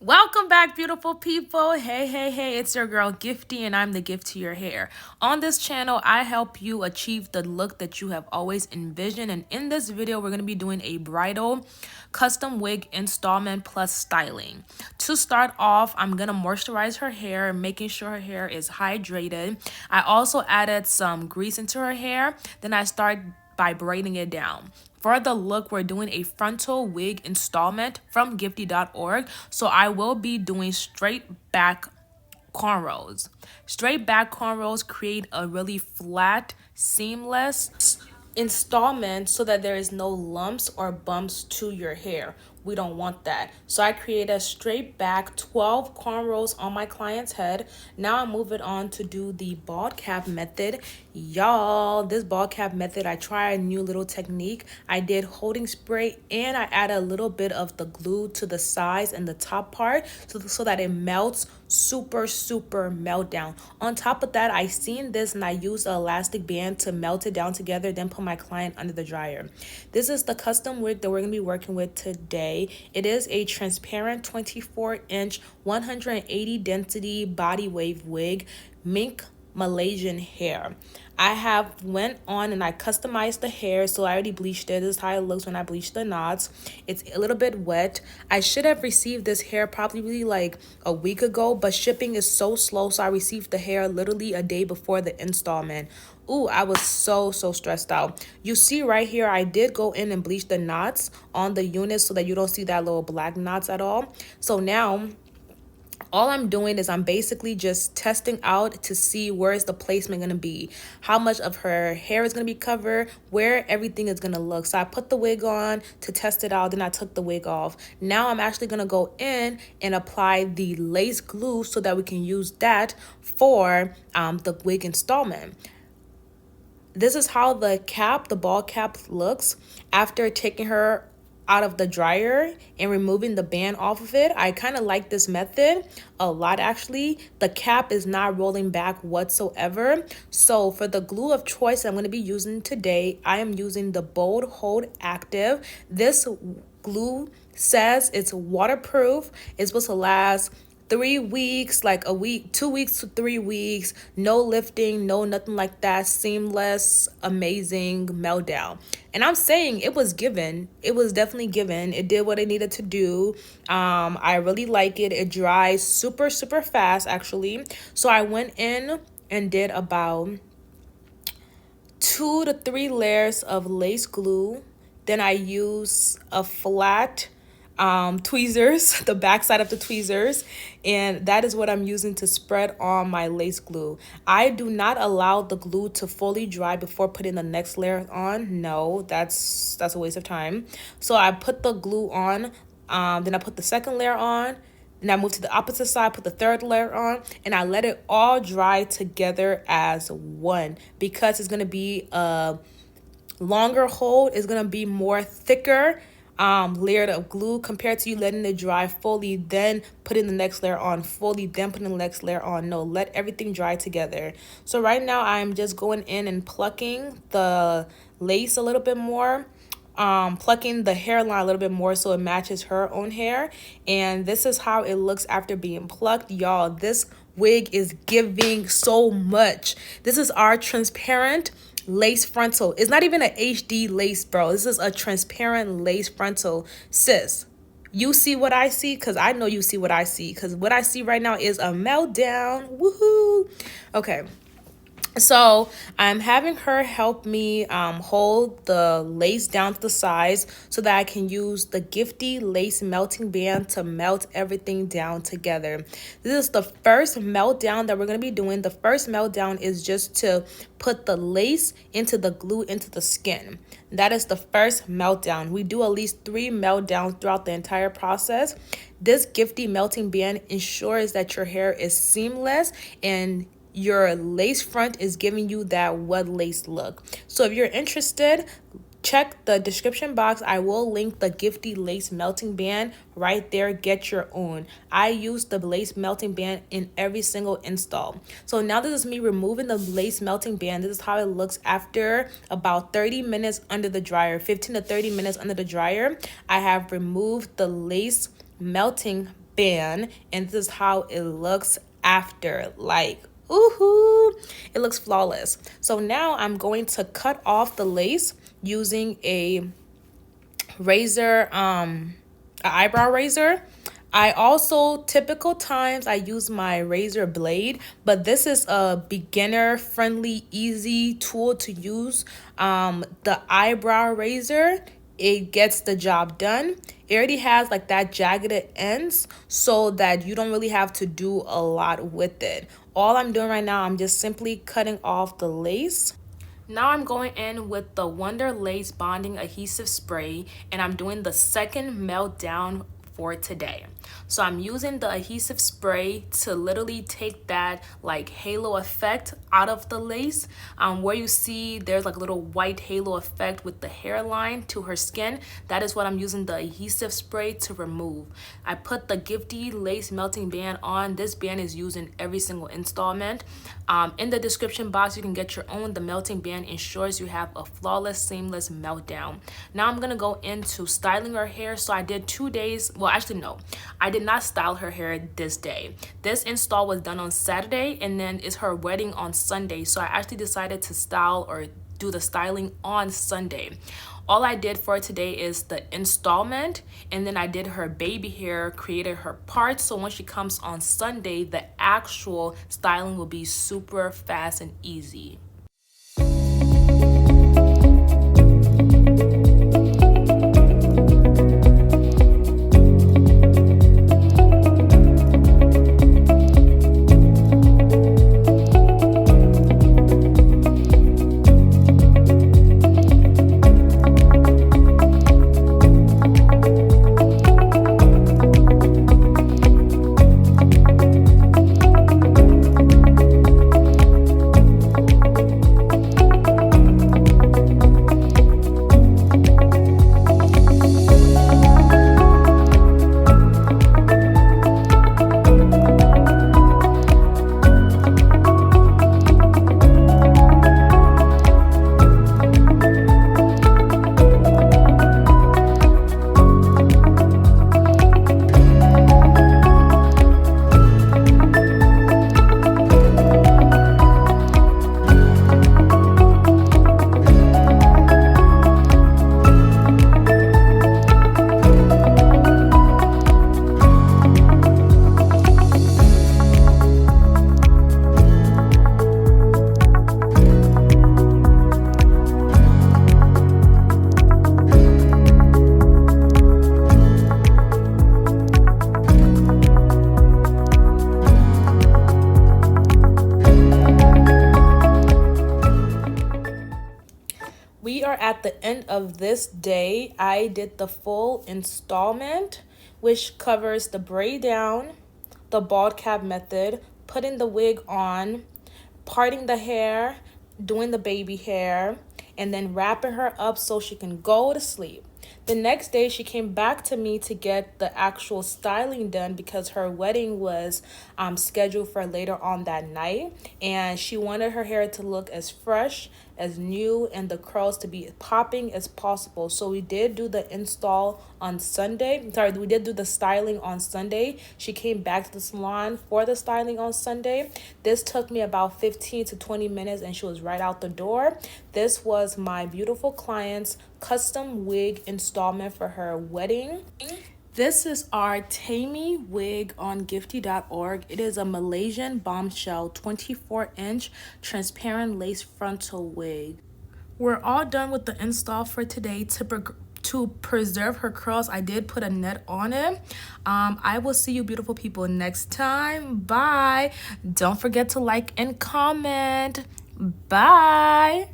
Welcome back, beautiful people. Hey, it's your girl Gifty, and I'm the gift to your hair. On this channel, I help you achieve the look that you have always envisioned. And in this video, we're going to be doing a bridal custom wig installment plus styling. To start off, I'm going to moisturize her hair, making sure her hair is hydrated. I also added some grease into her hair. Then I start by braiding it down. For the look, we're doing a frontal wig installment from gifty.org. So I will be doing straight back cornrows. Straight back cornrows create a really flat, seamless installment so that there is no lumps or bumps to your hair. We don't want that. So I create a straight back 12 cornrows on my client's head. Now I'm moving on to do the bald cap method. Y'all, this bald cap method, I tried a new little technique. I did holding spray and I added a little bit of the glue to the sides and the top part so that it melts super melt down. On top of that, I seen this and I used an elastic band to melt it down together, then put my client under the dryer. This is the custom wig that we're going to be working with today. It is a transparent 24-inch 180 density body wave wig, mink Malaysian hair. I have went on and I customized the hair, so I already bleached it. This is how it looks when I bleach the knots. It's a little bit wet. I should have received this hair probably like a week ago, but shipping is so slow, so I received the hair literally a day before the installment. Ooh, I was so stressed out. You see right here, I did go in and bleach the knots on the unit so that you don't see that little black knots at all. So now all I'm doing is I'm basically just testing out to see where is the placement going to be, how much of her hair is going to be covered, where everything is going to look. So I put the wig on to test it out, then I took the wig off. Now I'm actually going to go in and apply the lace glue so that we can use that for the wig installment. This is how the ball cap looks after taking her out of the dryer and removing the band off of it. I kind of like this method a lot actually. The cap is not rolling back whatsoever. So for the glue of choice I'm going to be using today, I am using the Bold Hold Active. This glue says it's waterproof. It's supposed to last 3 weeks, like a week, 2 weeks to 3 weeks, no lifting, no nothing like that, seamless, amazing meltdown. And I'm saying it was given. It was definitely given. It did what it needed to do. I really like it. It dries super fast actually. So I went in and did about 2 to 3 layers of lace glue. Then I use a flat tweezers, the backside of the tweezers, and that is what I'm using to spread on my lace glue. I do not allow the glue to fully dry before putting the next layer on. No, that's a waste of time. So I put the glue on, then I put the second layer on, then I moved to the opposite side, put the third layer on, and I let it all dry together as one because it's gonna be a longer hold. It's gonna be more thicker layer of glue compared to you letting it dry fully, then putting the next layer on fully, then putting the next layer on. No, let everything dry together. So right now I'm just going in and plucking the lace a little bit more, plucking the hairline a little bit more so it matches her own hair. And this is how it looks after being plucked. Y'all, this wig is giving so much. This is our transparent lace frontal. It's not even an HD lace, bro. This is a transparent lace frontal. Sis, you see what I see? Because I know you see what I see. Because what I see right now is a meltdown. Woohoo. Okay. So I'm having her help me hold the lace down to the sides so that I can use the Gifty lace melting band to melt everything down together. This is the first meltdown that we're going to be doing. The first meltdown is just to put the lace into the glue into the skin. That is the first meltdown. We do at least 3 meltdowns throughout the entire process. This Gifty melting band ensures that your hair is seamless and your lace front is giving you that wet lace look. So if you're interested, check the description box. I will link the Gifty lace melting band right there. Get your own. I use the lace melting band in every single install. So now this is me removing the lace melting band. This is how it looks after about 30 minutes under the dryer, 15 to 30 minutes under the dryer. I have removed the lace melting band, and this is how it looks after. Like, ooh, it looks flawless. So now I'm going to cut off the lace using a razor, an eyebrow razor. I also, typical times, I use my razor blade, but this is a beginner friendly, easy tool to use. The eyebrow razor, it gets the job done. It already has like that jagged ends so that you don't really have to do a lot with it. All I'm doing right now, I'm just simply cutting off the lace. Now I'm going in with the Wonder Lace Bonding Adhesive Spray, and I'm doing the second meltdown for today. So I'm using the adhesive spray to literally take that like halo effect out of the lace. Where you see there's like a little white halo effect with the hairline to her skin, that is what I'm using the adhesive spray to remove. I put the Gifty Lace Melting Band on. This band is used in every single installment. In the description box, you can get your own. The melting band ensures you have a flawless, seamless meltdown. Now I'm gonna go into styling her hair. So I did 2 days. Well, actually, no, I did not style her hair this day. This install was done on Saturday, and then it's her wedding on Sunday. So I actually decided to style or do the styling on Sunday. All I did for today is the installment, and then I did her baby hair, created her parts. So when she comes on Sunday, the actual styling will be super fast and easy. We are at the end of this day. I did the full installment, which covers the braid down, the bald cap method, putting the wig on, parting the hair, doing the baby hair, and then wrapping her up so she can go to sleep. The next day, she came back to me to get the actual styling done because her wedding was scheduled for later on that night, and she wanted her hair to look as fresh, as new, and the curls to be popping as possible. So we did do the install on Sunday. We did do the styling on Sunday. She came back to the salon for the styling on Sunday. This took me about 15 to 20 minutes, and she was right out the door. This was my beautiful client's custom wig installment for her wedding. This is our Tammy wig on gifty.org. It is a Malaysian bombshell 24-inch transparent lace frontal wig. We're all done with the install for today. To preserve her curls, I did put a net on it. I will see you beautiful people next time. Bye. Don't forget to like and comment. Bye.